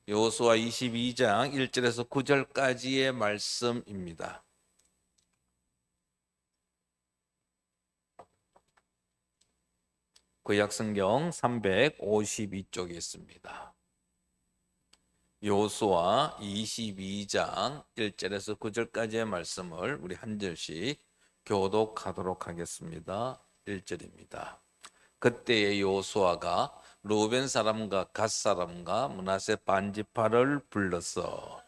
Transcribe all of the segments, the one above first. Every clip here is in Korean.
여호수아 22장 1절에서 9절까지의 말씀입니다. 구약성경 352쪽에 있습니다. 여호수아 22장 1절에서 9절까지의 말씀을 우리 한 절씩 교독하도록 하겠습니다. 1절입니다. 그때의 여호수아가 루벤 사람과 갓 사람과 므낫세 반지파를 불렀어.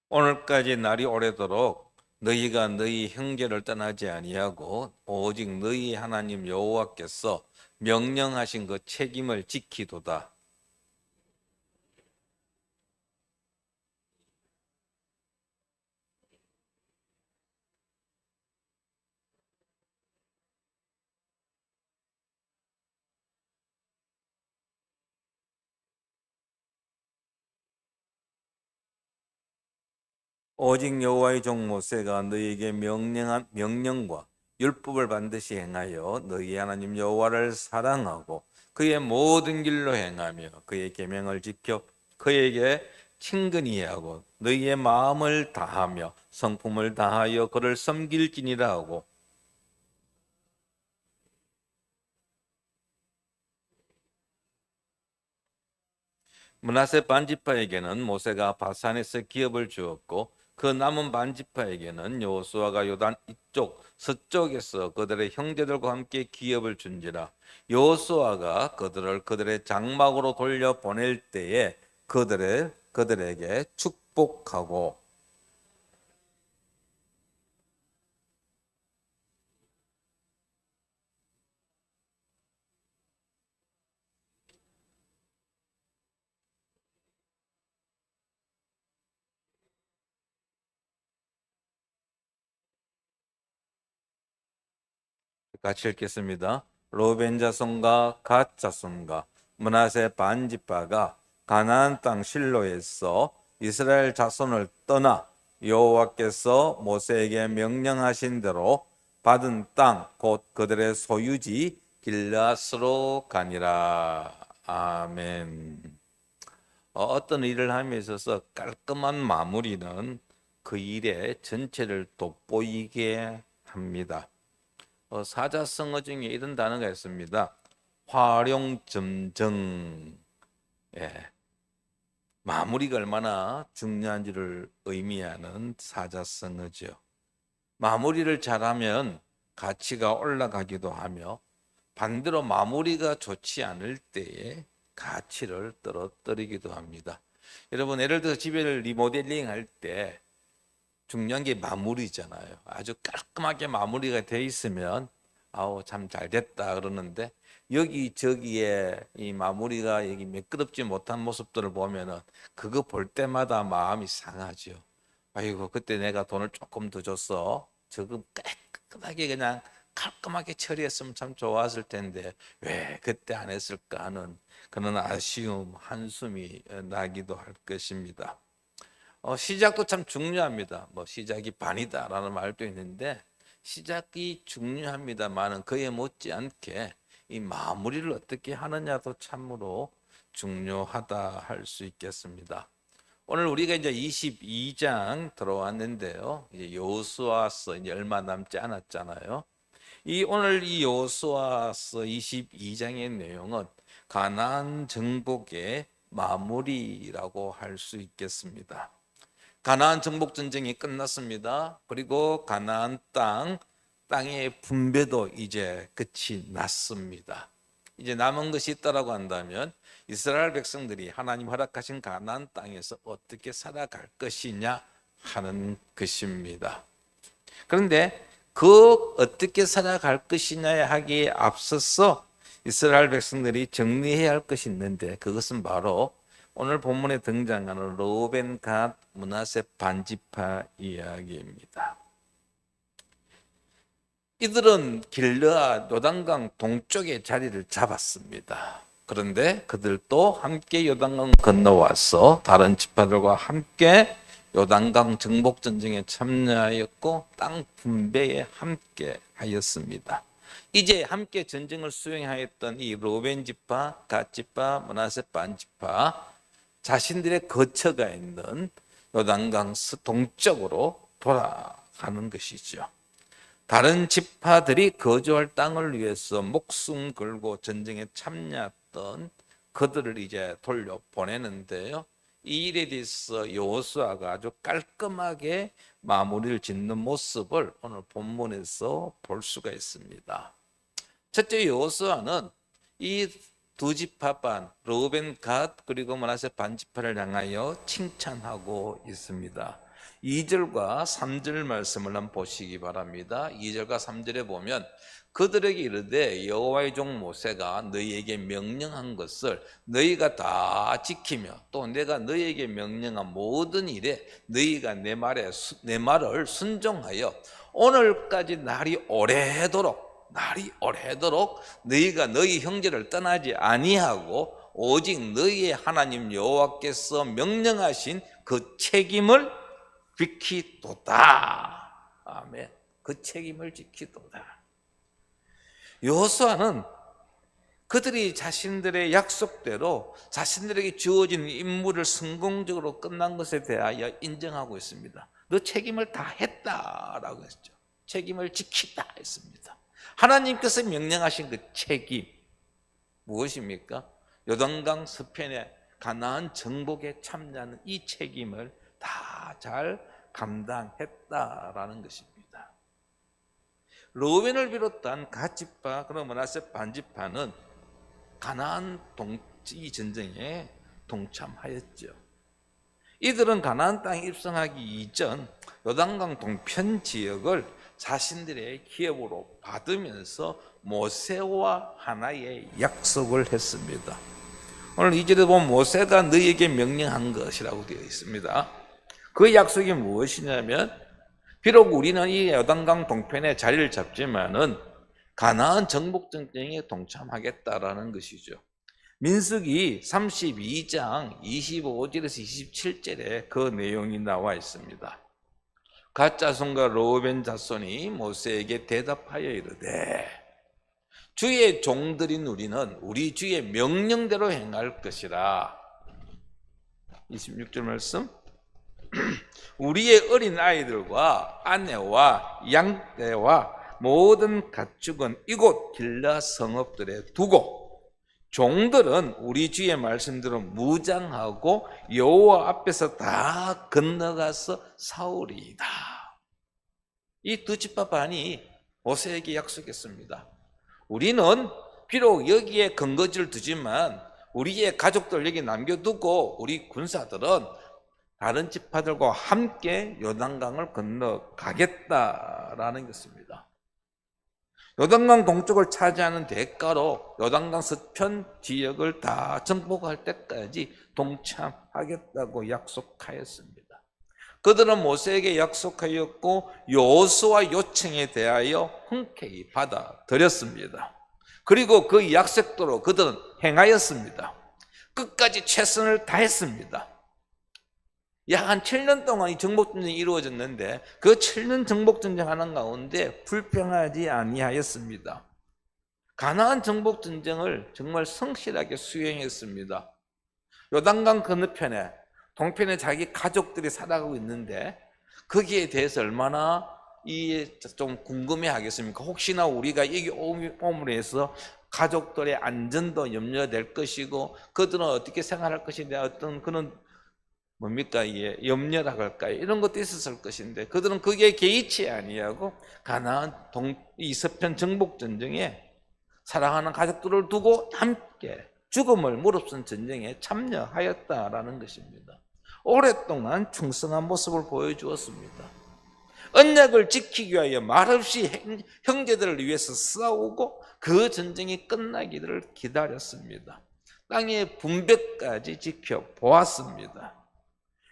오늘까지 날이 오래도록 너희가 너희 형제를 떠나지 아니하고 오직 너희 하나님 여호와께서 명령하신 그 책임을 지키도다. 오직 여호와의 종 모세가 너희에게 명령한 명령과 율법을 반드시 행하여 너희 하나님 여호와를 사랑하고 그의 모든 길로 행하며 그의 계명을 지켜 그에게 친근히 하고 너희의 마음을 다하며 성품을 다하여 그를 섬길지니라 하고 므낫세 반지파에게는 모세가 바산에서 기업을 주었고 그 남은 반지파에게는 여호수아가 요단 이쪽 서쪽에서 그들의 형제들과 함께 기업을 준지라. 여호수아가 그들의 장막으로 돌려 보낼 때에 그들에게 축복하고 같이 읽겠습니다. 로벤 자손과 갓 자손과 므낫세 반지파가 가나안 땅 실로에서 이스라엘 자손을 떠나 여호와께서 모세에게 명령하신 대로 받은 땅 곧 그들의 소유지 길앗으로 가니라. 아멘. 어떤 일을 함에 있어서 깔끔한 마무리는 그 일의 전체를 돋보이게 합니다. 사자성어 중에 이런 단어가 있습니다. 활용점정. 예, 마무리가 얼마나 중요한지를 의미하는 사자성어죠. 마무리를 잘하면 가치가 올라가기도 하며 반대로 마무리가 좋지 않을 때에 가치를 떨어뜨리기도 합니다. 여러분 예를 들어 집을 리모델링 할 때 중요한 게 마무리잖아요. 아주 깔끔하게 마무리가 돼 있으면 아우 참 잘 됐다 그러는데 여기저기에 이 마무리가 여기 매끄럽지 못한 모습들을 보면은 그거 볼 때마다 마음이 상하죠. 아이고 그때 내가 돈을 조금 더 줬어. 저거 깨끗하게 그냥 깔끔하게 처리했으면 참 좋았을 텐데 왜 그때 안 했을까 하는 그런 아쉬움, 한숨이 나기도 할 것입니다. 시작도 참 중요합니다. 뭐 시작이 반이다라는 말도 있는데 시작이 중요합니다만은 그에 못지않게 이 마무리를 어떻게 하느냐도 참으로 중요하다 할 수 있겠습니다. 오늘 우리가 이제 22장 들어왔는데요. 이제 여호수아서 이제 얼마 남지 않았잖아요. 오늘 이 여호수아서 22장의 내용은 가나안 정복의 마무리라고 할 수 있겠습니다. 가나안 정복 전쟁이 끝났습니다. 그리고 가나안 땅의 분배도 이제 끝이 났습니다. 이제 남은 것이 있다라고 한다면 이스라엘 백성들이 하나님 허락하신 가나안 땅에서 어떻게 살아갈 것이냐 하는 것입니다. 그런데 그 어떻게 살아갈 것이냐 하기에 앞서서 이스라엘 백성들이 정리해야 할 것이 있는데 그것은 바로 오늘 본문에 등장하는 로벤, 갓, 므낫세 반지파 이야기입니다. 이들은 길르앗 요단강 동쪽에 자리를 잡았습니다. 그런데 그들도 함께 요단강 건너와서 다른 지파들과 함께 요단강 정복 전쟁에 참여하였고 땅 분배에 함께 하였습니다. 이제 함께 전쟁을 수행하였던 이 로벤 지파, 갓 지파, 므낫세 반 지파 자신들의 거처가 있는 요단강 동쪽으로 돌아가는 것이죠. 다른 지파들이 거주할 땅을 위해서 목숨 걸고 전쟁에 참여했던 그들을 이제 돌려보내는데요. 이 일에 대해서 여호수아가 아주 깔끔하게 마무리를 짓는 모습을 오늘 본문에서 볼 수가 있습니다. 첫째, 여호수아는 이 두 지파 반, 르우벤, 갓 그리고 므낫세 반 지파를 향하여 칭찬하고 있습니다. 2절과 3절 말씀을 한번 보시기 바랍니다. 2절과 3절에 보면 그들에게 이르되 여호와의 종 모세가 너희에게 명령한 것을 너희가 다 지키며 또 내가 너희에게 명령한 모든 일에 너희가 내 말을 순종하여 오늘까지 날이 오래도록 너희가 너희 형제를 떠나지 아니하고 오직 너희의 하나님 여호와께서 명령하신 그 책임을 지키도다. 아멘. 그 책임을 지키도다. 여호수아는 그들이 자신들의 약속대로 자신들에게 주어진 임무를 성공적으로 끝난 것에 대하여 인정하고 있습니다. 너 책임을 다 했다라고 했죠. 책임을 지키다 했습니다. 하나님께서 명령하신 그 책임 무엇입니까? 요단강 서편에 가나안 정복에 참여하는 이 책임을 다 잘 감당했다라는 것입니다. 르우벤을 비롯한 갓 지파 그리고 므낫세 반 지파는 가나안 이 전쟁에 동참하였죠. 이들은 가나안 땅에 입성하기 이전 요단강 동편 지역을 자신들의 기업으로 받으면서 모세와 하나의 약속을 했습니다. 오늘 2절에 보면 모세가 너희에게 명령한 것이라고 되어 있습니다. 그 약속이 무엇이냐면 비록 우리는 이 요단강 동편에 자리를 잡지만은 가나안 정복 전쟁에 동참하겠다라는 것이죠. 민수기 32장 25절에서 27절에 그 내용이 나와 있습니다. 갓 자손과 르우벤 자손이 모세에게 대답하여 이르되 주의 종들인 우리는 우리 주의 명령대로 행할 것이라. 26절 말씀. 우리의 어린 아이들과 아내와 양떼와 모든 가축은 이곳 길라 성읍들에 두고 종들은 우리 주의 말씀대로 무장하고 여호와 앞에서 다 건너가서 싸우리이다. 이 두 지파 반이 모세에게 약속했습니다. 우리는 비록 여기에 근거지를 두지만 우리의 가족들 여기 남겨두고 우리 군사들은 다른 지파들과 함께 요단강을 건너가겠다라는 것입니다. 요단강 동쪽을 차지하는 대가로 요단강 서편 지역을 다 정복할 때까지 동참하겠다고 약속하였습니다. 그들은 모세에게 약속하였고 여호수아 요청에 대하여 흔쾌히 받아들였습니다. 그리고 그 약속대로 그들은 행하였습니다. 끝까지 최선을 다했습니다. 약 한 7년 동안 이 정복전쟁이 이루어졌는데 그 7년 정복전쟁 하는 가운데 불평하지 아니하였습니다. 가나안 정복전쟁을 정말 성실하게 수행했습니다. 요단강 건너편에 동편에 자기 가족들이 살아가고 있는데 거기에 대해서 얼마나 좀 궁금해 하겠습니까? 혹시나 우리가 여기 오므로 해서 가족들의 안전도 염려될 것이고 그들은 어떻게 생활할 것에 대한 어떤 그런 뭡니까 이게 염려라고 할까요? 이런 것도 있었을 것인데 그들은 거기에 개의치 아니하고 가나안 이 서편 정복 전쟁에 사랑하는 가족들을 두고 함께 죽음을 무릅쓴 전쟁에 참여하였다라는 것입니다. 오랫동안 충성한 모습을 보여주었습니다. 언약을 지키기 위하여 말없이 형제들을 위해서 싸우고 그 전쟁이 끝나기를 기다렸습니다. 땅의 분배까지 지켜보았습니다.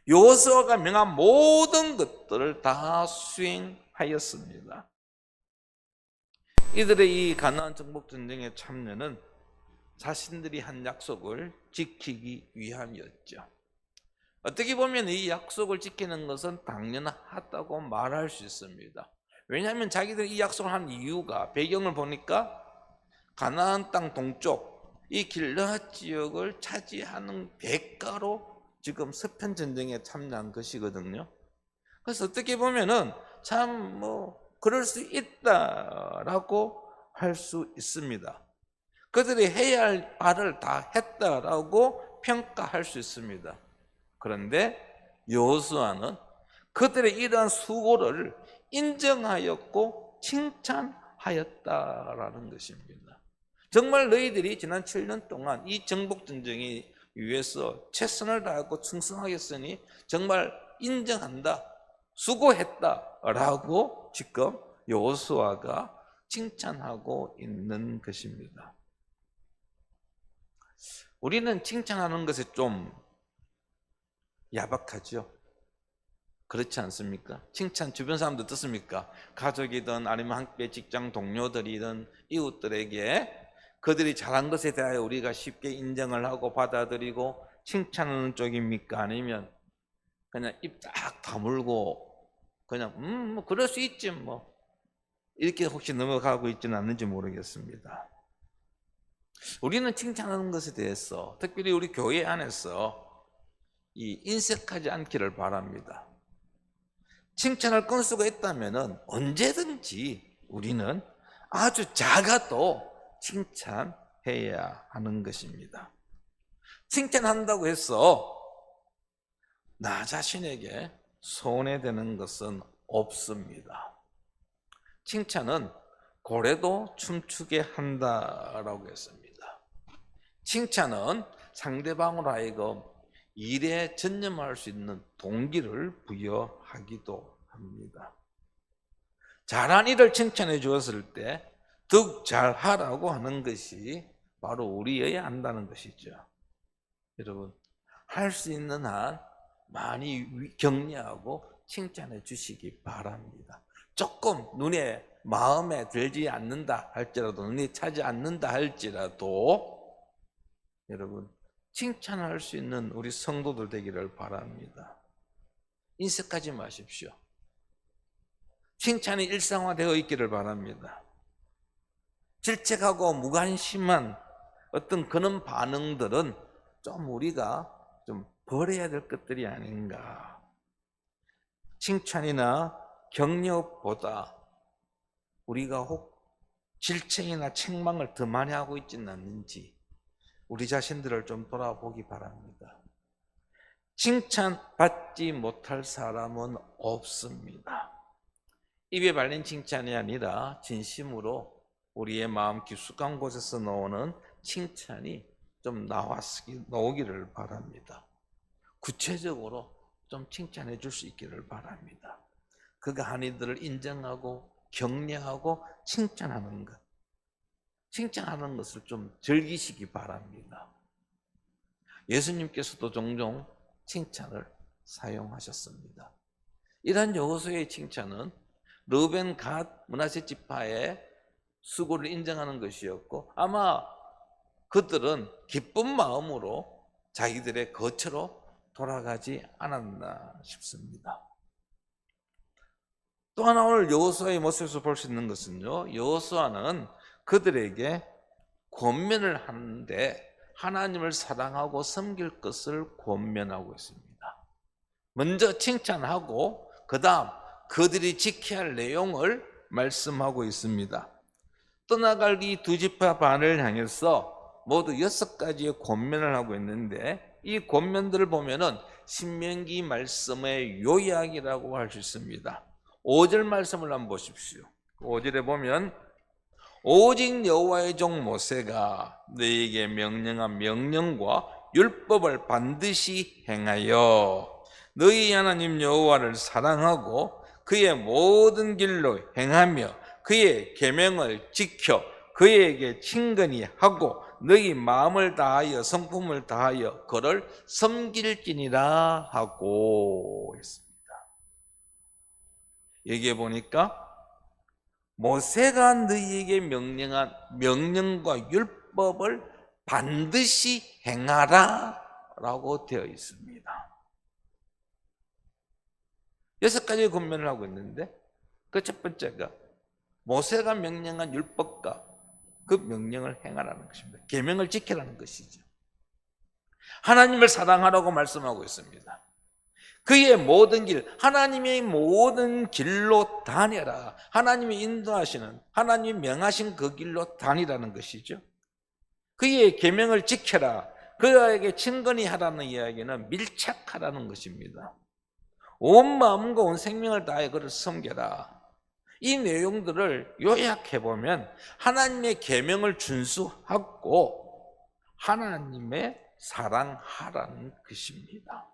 여호수아가 명한 모든 것들을 다 수행하였습니다. 이들의 이 가나안 정복 전쟁의 참여는 자신들이 한 약속을 지키기 위함이었죠. 어떻게 보면 이 약속을 지키는 것은 당연하다고 말할 수 있습니다. 왜냐하면 자기들이 이 약속을 한 이유가, 배경을 보니까 가나안 땅 동쪽 이 길르앗 지역을 차지하는 대가로 지금 서편 전쟁에 참여한 것이거든요. 그래서 어떻게 보면은 참 그럴 수 있다라고 할 수 있습니다. 그들이 해야 할 바를 다 했다라고 평가할 수 있습니다. 그런데 여호수아는 그들의 이러한 수고를 인정하였고 칭찬하였다라는 것입니다. 정말 너희들이 지난 7년 동안 이 정복 전쟁에 위해서 최선을 다하고 충성하겠으니 정말 인정한다, 수고했다라고 지금 여호수아가 칭찬하고 있는 것입니다. 우리는 칭찬하는 것에 좀 야박하죠. 그렇지 않습니까? 칭찬 주변 사람들 듣습니까? 가족이든 아니면 함께 직장 동료들이든 이웃들에게 그들이 잘한 것에 대하여 우리가 쉽게 인정을 하고 받아들이고 칭찬하는 쪽입니까? 아니면 그냥 입 딱 다물고 그냥 뭐 그럴 수 있지 뭐 이렇게 혹시 넘어가고 있지는 않는지 모르겠습니다. 우리는 칭찬하는 것에 대해서 특별히 우리 교회 안에서 인색하지 않기를 바랍니다. 칭찬할 건수가 있다면 언제든지 우리는 아주 작아도 칭찬해야 하는 것입니다. 칭찬한다고 해서 나 자신에게 손해되는 것은 없습니다. 칭찬은 고래도 춤추게 한다라고 했습니다. 칭찬은 상대방으로 하여금 일에 전념할 수 있는 동기를 부여하기도 합니다. 잘한 일을 칭찬해 주었을 때 더욱 잘하라고 하는 것이 바로 우리여야 한다는 것이죠. 여러분, 할 수 있는 한 많이 격려하고 칭찬해 주시기 바랍니다. 조금 눈에 마음에 들지 않는다 할지라도, 눈에 차지 않는다 할지라도 여러분 칭찬할 수 있는 우리 성도들 되기를 바랍니다. 인색하지 마십시오. 칭찬이 일상화되어 있기를 바랍니다. 질책하고 무관심한 어떤 그런 반응들은 좀 우리가 좀 버려야 될 것들이 아닌가. 칭찬이나 격려보다 우리가 혹 질책이나 책망을 더 많이 하고 있지는 않는지 우리 자신들을 좀 돌아보기 바랍니다. 칭찬받지 못할 사람은 없습니다. 입에 발린 칭찬이 아니라 진심으로 우리의 마음 깊숙한 곳에서 나오는 칭찬이 좀 나오기를 바랍니다. 구체적으로 좀 칭찬해 줄 수 있기를 바랍니다. 그가 한 일들을 인정하고 격려하고 칭찬하는 것. 칭찬하는 것을 좀 즐기시기 바랍니다. 예수님께서도 종종 칭찬을 사용하셨습니다. 이러한 여호수아의 칭찬은 르벤, 갓, 므낫세 지파의 수고를 인정하는 것이었고 아마 그들은 기쁜 마음으로 자기들의 거처로 돌아가지 않았나 싶습니다. 또 하나 오늘 여호수아의 모습에서 볼 수 있는 것은요, 여호수아는 그들에게 권면을 하는데 하나님을 사랑하고 섬길 것을 권면하고 있습니다. 먼저 칭찬하고 그 다음 그들이 지켜야 할 내용을 말씀하고 있습니다. 떠나갈 이 두 지파 반을 향해서 모두 6가지의 권면을 하고 있는데 이 권면들을 보면은 신명기 말씀의 요약이라고 할 수 있습니다. 5절 말씀을 한번 보십시오. 5절에 보면 오직 여호와의 종 모세가 너희에게 명령한 명령과 율법을 반드시 행하여 너희 하나님 여호와를 사랑하고 그의 모든 길로 행하며 그의 계명을 지켜 그에게 친근히 하고 너희 마음을 다하여 성품을 다하여 그를 섬길지니라 하고 했습니다. 여기에 보니까 모세가 너희에게 명령한 명령과 율법을 반드시 행하라 라고 되어 있습니다. 6가지 권면을 하고 있는데 그 첫 번째가 모세가 명령한 율법과 그 명령을 행하라는 것입니다. 계명을 지키라는 것이죠. 하나님을 사랑하라고 말씀하고 있습니다. 그의 모든 길, 하나님의 모든 길로 다녀라. 하나님이 인도하시는, 하나님이 명하신 그 길로 다니라는 것이죠. 그의 계명을 지켜라. 그에게 친근히 하라는 이야기는 밀착하라는 것입니다. 온 마음과 온 생명을 다해 그를 섬겨라. 이 내용들을 요약해보면 하나님의 계명을 준수하고 하나님의 사랑하라는 것입니다.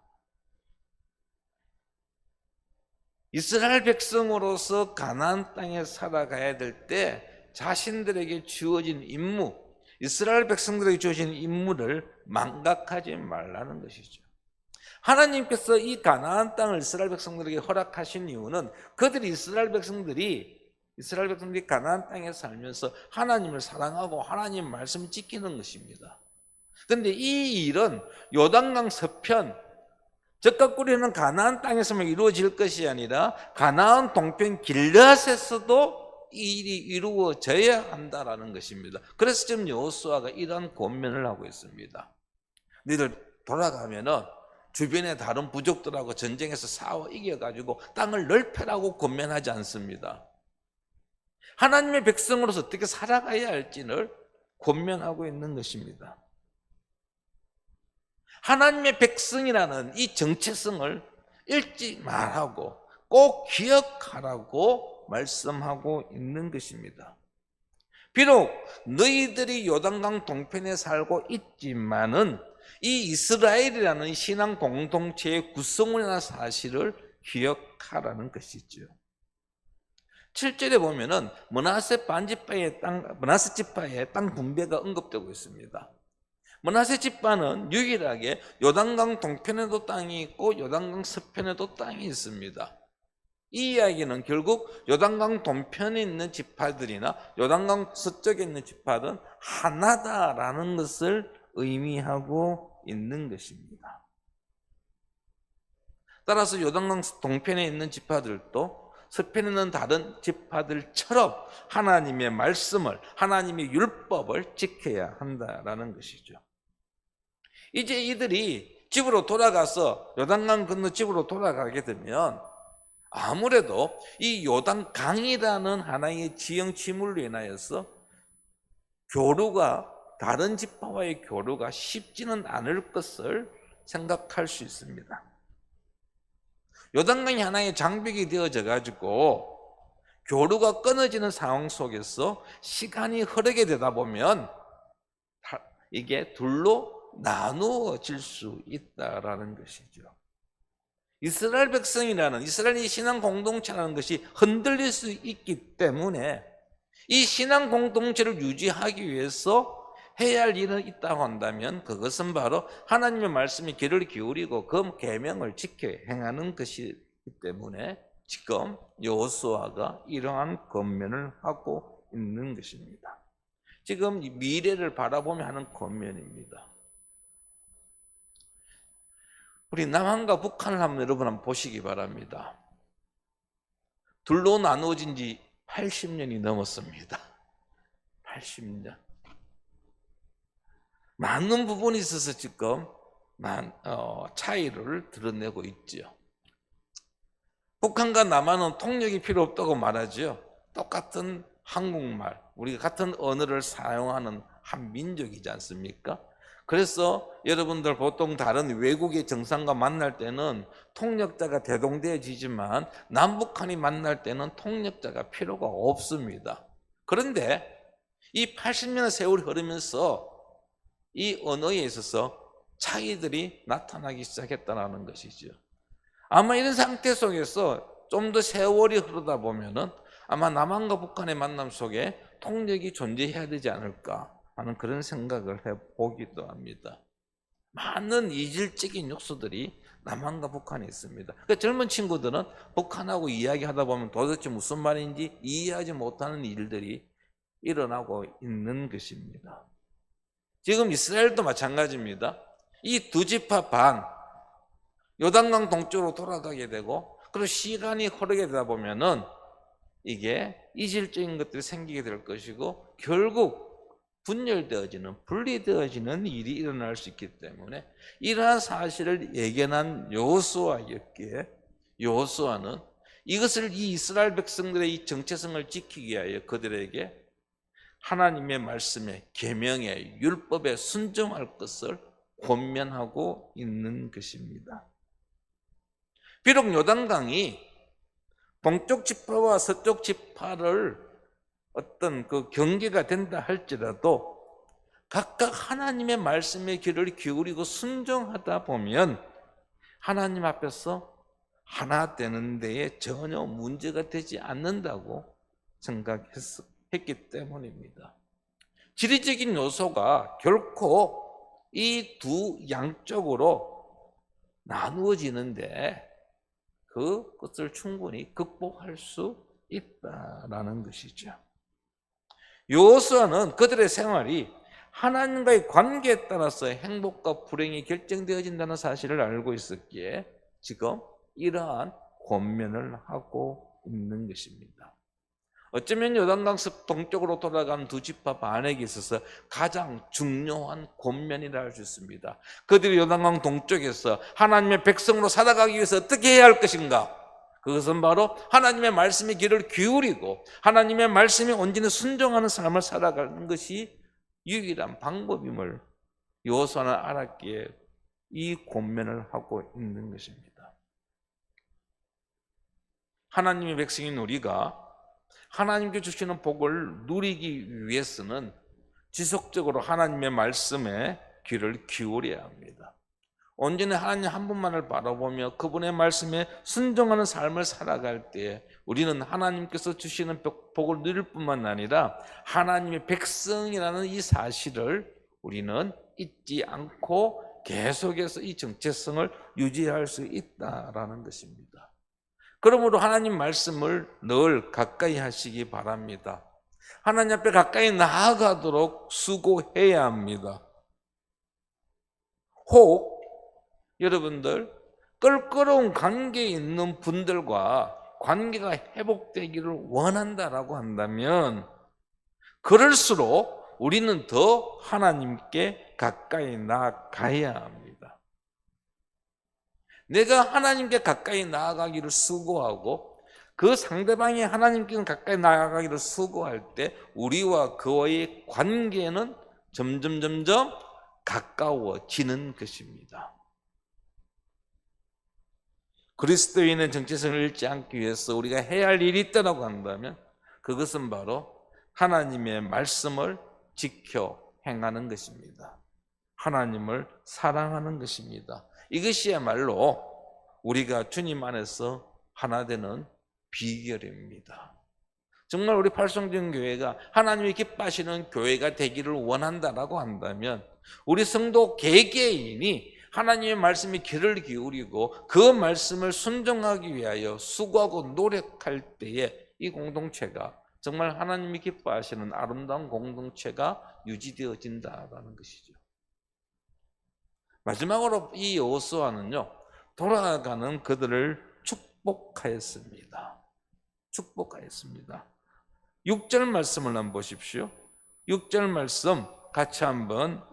이스라엘 백성으로서 가나안 땅에 살아가야 될 때 자신들에게 주어진 임무, 이스라엘 백성들에게 주어진 임무를 망각하지 말라는 것이죠. 하나님께서 이 가나안 땅을 이스라엘 백성들에게 허락하신 이유는 그들이 이스라엘 백성들이 가나안 땅에 살면서 하나님을 사랑하고 하나님 말씀을 지키는 것입니다. 그런데 이 일은 요단강 서편, 젖과 꿀이 흐르는 가나안 땅에서만 이루어질 것이 아니라 가나안 동편 길앗에서도 이 일이 이루어져야 한다라는 것입니다. 그래서 지금 여호수아가 이러한 권면을 하고 있습니다. 너희들 돌아가면은 주변의 다른 부족들하고 전쟁에서 싸워 이겨가지고 땅을 넓혀라고 권면하지 않습니다. 하나님의 백성으로서 어떻게 살아가야 할지를 권면하고 있는 것입니다. 하나님의 백성이라는 이 정체성을 잊지 말라고 꼭 기억하라고 말씀하고 있는 것입니다. 비록 너희들이 요단강 동편에 살고 있지만은 이 이스라엘이라는 신앙 공동체의 구성원이라는 사실을 기억하라는 것이죠. 7절에 보면은 므낫세 지파의 땅 분배가 언급되고 있습니다. 므낫세 지파는 유일하게 요단강 동편에도 땅이 있고 요단강 서편에도 땅이 있습니다. 이 이야기는 결국 요단강 동편에 있는 지파들이나 요단강 서쪽에 있는 지파들은 하나다라는 것을 의미하고 있는 것입니다. 따라서 요단강 동편에 있는 지파들도 서편에 있는 다른 지파들처럼 하나님의 말씀을, 하나님의 율법을 지켜야 한다라는 것이죠. 이제 이들이 집으로 돌아가서 요단강 건너 집으로 돌아가게 되면 아무래도 이 요단강이라는 하나의 지형 침울로 인하여서 다른 지파와의 교류가 쉽지는 않을 것을 생각할 수 있습니다. 요단강이 하나의 장벽이 되어져 가지고 교류가 끊어지는 상황 속에서 시간이 흐르게 되다 보면 이게 둘로 나누어질 수 있다라는 것이죠. 이스라엘 백성이라는 이스라엘의 신앙 공동체라는 것이 흔들릴 수 있기 때문에 이 신앙 공동체를 유지하기 위해서 해야 할 일은 있다고 한다면 그것은 바로 하나님의 말씀에 귀를 기울이고 그 계명을 지켜 행하는 것이기 때문에 지금 여호수아가 이러한 권면을 하고 있는 것입니다. 지금 미래를 바라보며 하는 권면입니다. 우리 남한과 북한을 여러분 한번 보시기 바랍니다. 둘로 나누어진 지 80년이 넘었습니다. 80년. 많은 부분이 있어서 지금 차이를 드러내고 있죠. 북한과 남한은 통역이 필요 없다고 말하죠. 똑같은 한국말, 우리가 같은 언어를 사용하는 한 민족이지 않습니까? 그래서 여러분들 보통 다른 외국의 정상과 만날 때는 통역자가 대동되어지지만 남북한이 만날 때는 통역자가 필요가 없습니다. 그런데 이 80년의 세월이 흐르면서 이 언어에 있어서 차이들이 나타나기 시작했다는 것이죠. 아마 이런 상태 속에서 좀 더 세월이 흐르다 보면은 아마 남한과 북한의 만남 속에 통역이 존재해야 되지 않을까 하는 그런 생각을 해보기도 합니다. 많은 이질적인 요소들이 남한과 북한에 있습니다. 그러니까 젊은 친구들은 북한하고 이야기하다 보면 도대체 무슨 말인지 이해하지 못하는 일들이 일어나고 있는 것입니다. 지금 이스라엘도 마찬가지입니다. 이 두 지파 반, 요단강 동쪽으로 돌아가게 되고, 그리고 시간이 흐르게 되다 보면은 이게 이질적인 것들이 생기게 될 것이고, 결국 분열되어지는, 분리되어지는 일이 일어날 수 있기 때문에 이러한 사실을 예견한 여호수아였기에, 여호수아는 이것을, 이 이스라엘 백성들의 이 정체성을 지키기 위하여 그들에게 하나님의 말씀에, 계명에, 율법에 순종할 것을 권면하고 있는 것입니다. 비록 요단강이 동쪽 지파와 서쪽 지파를 어떤 그 경계가 된다 할지라도 각각 하나님의 말씀에 귀를 기울이고 순종하다 보면 하나님 앞에서 하나 되는 데에 전혀 문제가 되지 않는다고 생각했기 때문입니다. 지리적인 요소가 결코 이 두 양쪽으로 나누어지는데 그것을 충분히 극복할 수 있다라는 것이죠. 여호수아는 그들의 생활이 하나님과의 관계에 따라서 행복과 불행이 결정되어진다는 사실을 알고 있었기에 지금 이러한 권면을 하고 있는 것입니다. 어쩌면 요단강 동쪽으로 돌아간 두 지파 반에게 있어서 가장 중요한 권면이라 할 수 있습니다. 그들이 요단강 동쪽에서 하나님의 백성으로 살아가기 위해서 어떻게 해야 할 것인가? 그것은 바로 하나님의 말씀에 귀를 기울이고 하나님의 말씀에 온전히 순종하는 삶을 살아가는 것이 유일한 방법임을 여호수아는 알았기에 이 권면을 하고 있는 것입니다. 하나님의 백성인 우리가 하나님께 주시는 복을 누리기 위해서는 지속적으로 하나님의 말씀에 귀를 기울여야 합니다. 온전히 하나님 한 분만을 바라보며 그분의 말씀에 순종하는 삶을 살아갈 때 우리는 하나님께서 주시는 복을 누릴 뿐만 아니라 하나님의 백성이라는 이 사실을 우리는 잊지 않고 계속해서 이 정체성을 유지할 수 있다라는 것입니다. 그러므로 하나님 말씀을 늘 가까이 하시기 바랍니다. 하나님 앞에 가까이 나아가도록 수고해야 합니다. 혹 여러분들 껄끄러운 관계에 있는 분들과 관계가 회복되기를 원한다라고 한다면 그럴수록 우리는 더 하나님께 가까이 나아가야 합니다. 내가 하나님께 가까이 나아가기를 수고하고 그 상대방이 하나님께 가까이 나아가기를 수고할 때 우리와 그와의 관계는 점점 가까워지는 것입니다. 그리스도인의 정체성을 잃지 않기 위해서 우리가 해야 할 일이 있다고 한다면 그것은 바로 하나님의 말씀을 지켜 행하는 것입니다. 하나님을 사랑하는 것입니다. 이것이야말로 우리가 주님 안에서 하나 되는 비결입니다. 정말 우리 팔성전교회가 하나님이 기뻐하시는 교회가 되기를 원한다라고 한다면 우리 성도 개개인이 하나님의 말씀에 귀를 기울이고 그 말씀을 순종하기 위하여 수고하고 노력할 때에 이 공동체가 정말 하나님이 기뻐하시는 아름다운 공동체가 유지되어진다라는 것이죠. 마지막으로 이 여호수아는요, 돌아가는 그들을 축복하였습니다. 축복하였습니다. 6절 말씀을 한번 보십시오. 6절 말씀 같이 한번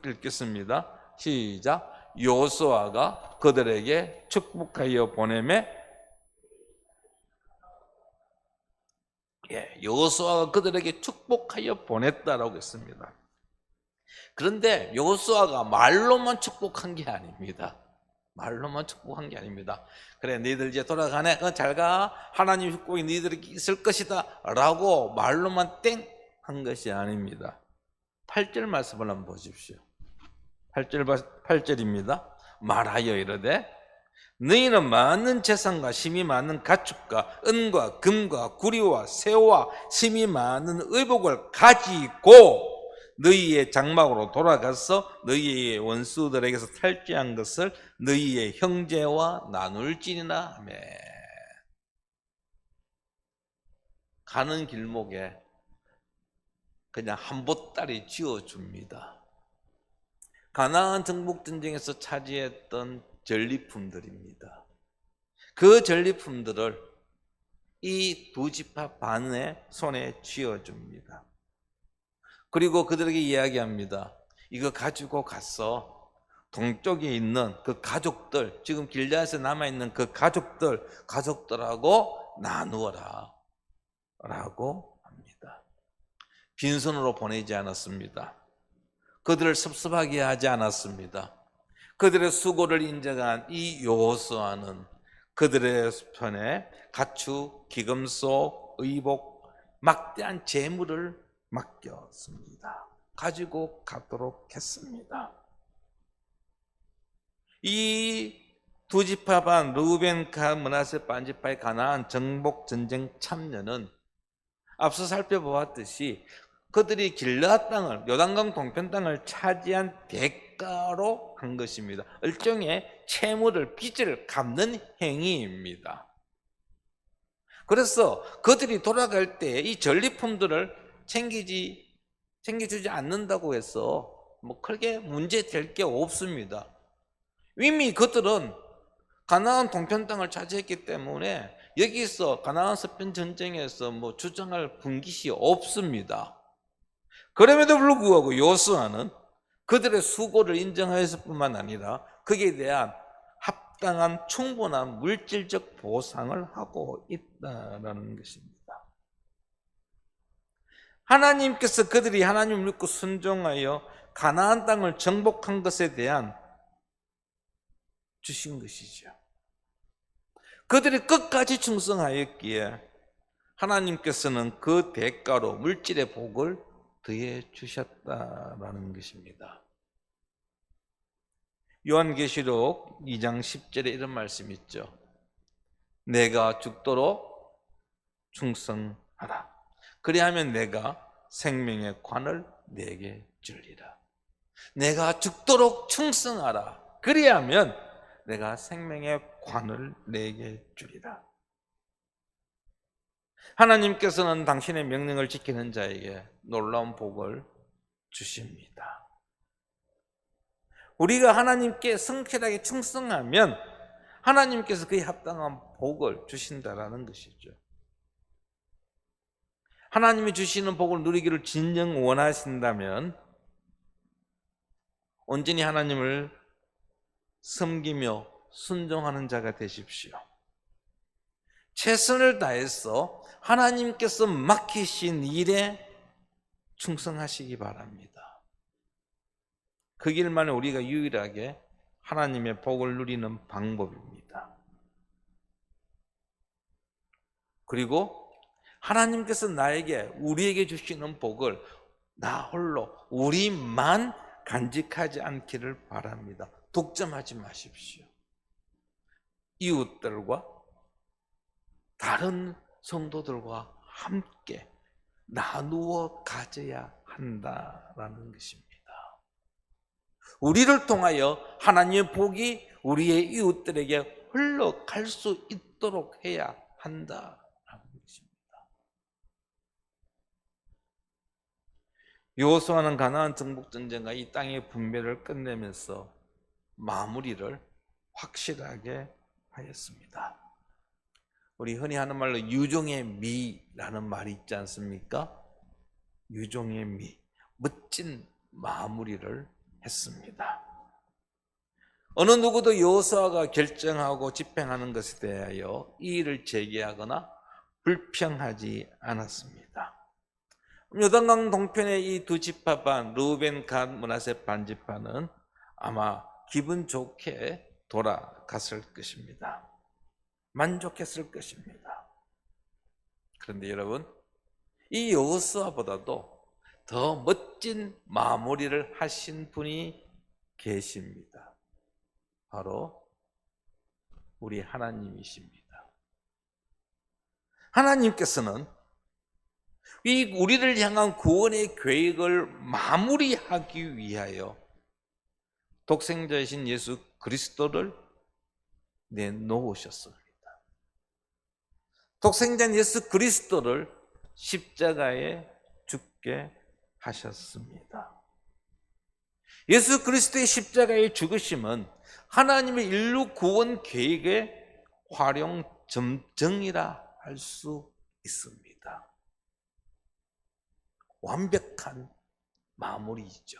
읽겠습니다. 시작. 여호수아가 그들에게 축복하여 보내매, 여호수아가 그들에게 축복하여 보냈다라고 했습니다. 그런데 여호수아가 말로만 축복한 게 아닙니다. 말로만 축복한 게 아닙니다. 그래, 너희들 이제 돌아가네. 잘 가. 하나님 축복이 너희들에게 있을 것이다 라고 말로만 땡 한 것이 아닙니다. 8절 말씀을 한번 보십시오. 8절입니다. 말하여 이르되 너희는 많은 재산과 힘이 많은 가축과 은과 금과 구리와 새와 힘이 많은 의복을 가지고 너희의 장막으로 돌아가서 너희의 원수들에게서 탈취한 것을 너희의 형제와 나눌지니라 하며. 가는 길목에 그냥 한 보따리 지어줍니다. 가나안 정복 전쟁에서 차지했던 전리품들입니다. 그 전리품들을 이 두 지파 반의 손에 쥐어줍니다. 그리고 그들에게 이야기합니다. 이거 가지고 가서 동쪽에 있는 그 가족들, 지금 길르앗에 남아있는 그 가족들하고 나누어라 라고 합니다. 빈손으로 보내지 않았습니다. 그들을 섭섭하게 하지 않았습니다. 그들의 수고를 인정한 이 여호수아는 그들의 편에 가축, 기금속, 의복, 막대한 재물을 맡겼습니다. 가지고 가도록 했습니다. 이 두 지파 반 르우벤, 갓, 므낫세 반지파의 가나안 정복 전쟁 참여는 앞서 살펴보았듯이 그들이 길르앗 땅을, 요단강 동편 땅을 차지한 대가로 한 것입니다. 일종의 채무를, 빚을 갚는 행위입니다. 그래서 그들이 돌아갈 때 이 전리품들을 챙겨주지 않는다고 해서 크게 문제될 게 없습니다. 이미 그들은 가나안 동편 땅을 차지했기 때문에 여기서 가나안 서편 전쟁에서 주장할 분깃이 없습니다. 그럼에도 불구하고 여호수아는 그들의 수고를 인정하였을 뿐만 아니라 거기에 대한 합당한 충분한 물질적 보상을 하고 있다는 것입니다. 하나님께서 그들이 하나님을 믿고 순종하여 가나안 땅을 정복한 것에 대한 주신 것이죠. 그들이 끝까지 충성하였기에 하나님께서는 그 대가로 물질의 복을 더해 주셨다라는 것입니다. 요한계시록 2장 10절에 이런 말씀이 있죠. 내가 죽도록 충성하라. 그리하면 내가 생명의 관을 내게 주리라. 내가 죽도록 충성하라. 그리하면 내가 생명의 관을 내게 주리라. 하나님께서는 당신의 명령을 지키는 자에게 놀라운 복을 주십니다. 우리가 하나님께 성실하게 충성하면 하나님께서 그에 합당한 복을 주신다라는 것이죠. 하나님이 주시는 복을 누리기를 진정 원하신다면 온전히 하나님을 섬기며 순종하는 자가 되십시오. 최선을 다해서 하나님께서 맡기신 일에 충성하시기 바랍니다. 그 길만에 우리가 유일하게 하나님의 복을 누리는 방법입니다. 그리고 하나님께서 우리에게 주시는 복을 나 홀로, 우리만 간직하지 않기를 바랍니다. 독점하지 마십시오. 이웃들과 다른 성도들과 함께 나누어 가져야 한다라는 것입니다. 우리를 통하여 하나님의 복이 우리의 이웃들에게 흘러갈 수 있도록 해야 한다라는 것입니다. 여호수아는 가나안 정복 전쟁과 이 땅의 분배를 끝내면서 마무리를 확실하게 하였습니다. 우리 흔히 하는 말로 유종의 미라는 말이 있지 않습니까? 유종의 미, 멋진 마무리를 했습니다. 어느 누구도 여호수아가 결정하고 집행하는 것에 대하여 이의를 제기하거나 불평하지 않았습니다. 요단강 동편의 이 두 지파 반, 르우벤, 갓, 므낫세 반지파는 아마 기분 좋게 돌아갔을 것입니다. 만족했을 것입니다. 그런데 여러분, 이 여호수아보다도 더 멋진 마무리를 하신 분이 계십니다. 바로 우리 하나님이십니다. 하나님께서는 이 우리를 향한 구원의 계획을 마무리하기 위하여 독생자이신 예수 그리스도를 내놓으셨습니다. 독생자 예수 그리스도를 십자가에 죽게 하셨습니다. 예수 그리스도의 십자가의 죽으심은 하나님의 인류 구원 계획의 활용 점정이라 할 수 있습니다. 완벽한 마무리이죠.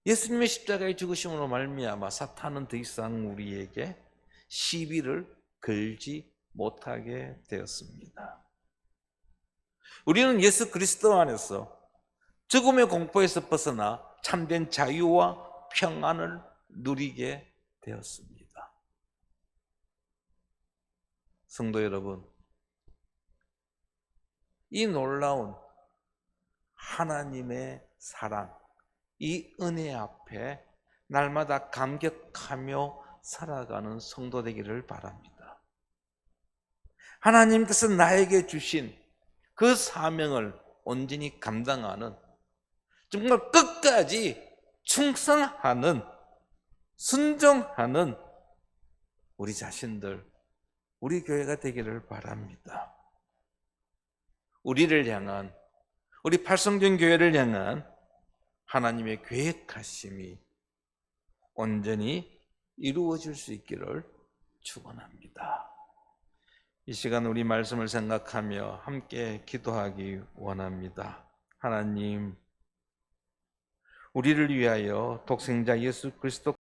예수님의 십자가의 죽으심으로 말미암아 사탄은 더 이상 우리에게 시비를 걸지 못하게 되었습니다. 우리는 예수 그리스도 안에서 죽음의 공포에서 벗어나 참된 자유와 평안을 누리게 되었습니다. 성도 여러분, 이 놀라운 하나님의 사랑, 이 은혜 앞에 날마다 감격하며 살아가는 성도 되기를 바랍니다. 하나님께서 나에게 주신 그 사명을 온전히 감당하는, 정말 끝까지 충성하는, 순종하는 우리 자신들, 우리 교회가 되기를 바랍니다. 우리를 향한, 우리 팔성전 교회를 향한 하나님의 계획하심이 온전히 이루어질 수 있기를 축원합니다. 이 시간 우리 말씀을 생각하며 함께 기도하기 원합니다. 하나님, 우리를 위하여 독생자 예수 그리스도